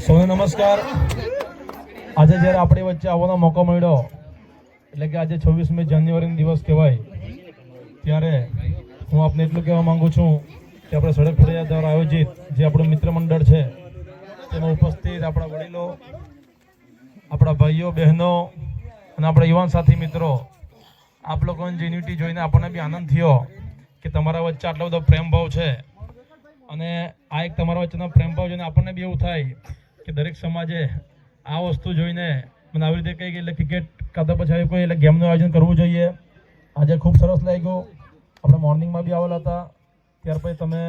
સૌને નમસ્કાર। આજે જ્યારે આપણી વચ્ચે આવવાનો મોકો મળ્યો, એટલે કે આજે 26મી જાન્યુઆરીનો દિવસ કહેવાય, ત્યારે હું આપને એટલું કહેવા માંગુ છું કે આપણે સડક ફરિયાદ દ્વારા આયોજિત જે આપણું મિત્ર મંડળ છે તેમાં ઉપસ્થિત આપણા વડીલો, આપણા ભાઈઓ બહેનો અને આપણા યુવાન સાથી મિત્રો, આપ લોકોની જે યુનિટી જોઈને આપણને બી આનંદ થયો કે તમારા વચ્ચે આટલો બધો પ્રેમ ભાવ છે। અને આ એક તમારા વચ્ચેનો પ્રેમ ભાવ જોઈને આપણને બી એવું થાય કે દરેક સમાજે આ વસ્તુ જોઈને મને આવી રીતે કહી કે એટલે ક્રિકેટ કાં તો પછી કોઈ એટલે ગેમનું આયોજન કરવું જોઈએ। આજે ખૂબ સરસ લાગ્યું। આપણે મોર્નિંગમાં બી આવેલા હતા, ત્યાર પછી તમે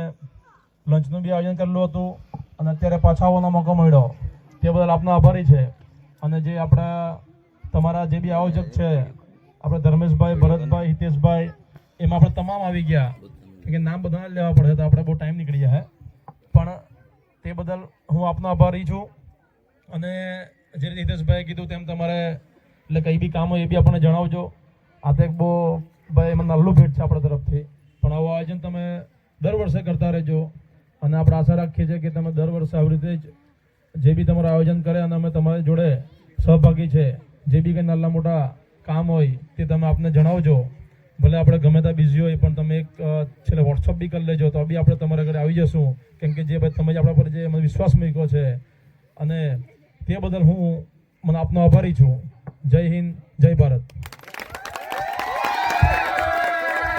લંચનું બી આયોજન કરેલું હતું અને અત્યારે પાછા આવવાનો મોકો મળ્યો, તે બદલ આપનો આભારી છે। અને જે આપણા તમારા જે બી આયોજક છે આપણે ધર્મેશભાઈ, ભરતભાઈ, હિતેશભાઈ, એમાં આપણે તમામ આવી ગયા, કે નામ બધાને લેવા પડે તો આપણે બહુ ટાઈમ નીકળી જાય, પણ તે બદલ હું આપનો આભારી છું। અને જે રીતે હિતેશભાઈએ કીધું તેમ તમારે એટલે કંઈ બી કામ હોય એ બી આપણને જણાવજો। આ તો એક બહુ ભાઈ એમાં નાનું ભેટ છે આપણા તરફથી, પણ આવું આયોજન તમે દર વર્ષે કરતા રહેજો। અને આપણે આશા રાખીએ છીએ કે તમે દર વર્ષે આવી રીતે જ જે બી તમારું આયોજન કરે અને અમે તમારી જોડે સહભાગી છે। જે બી કંઈ નાના મોટા કામ હોય તે તમે આપને જણાવજો। ભલે આપણે ગમે ત્યાં બિઝી હોય પણ તમે એક છેલ્લે વોટ્સઅપ બી કરી લેજો, તો બી આપણે તમારા ઘરે આવી જશું, કેમ કે જે ભાઈ તમે આપણા પર જે વિશ્વાસ મૂક્યો છે અને તે બદલ હું મને આપનો આભારી છું। જય હિન્દ, જય ભારત।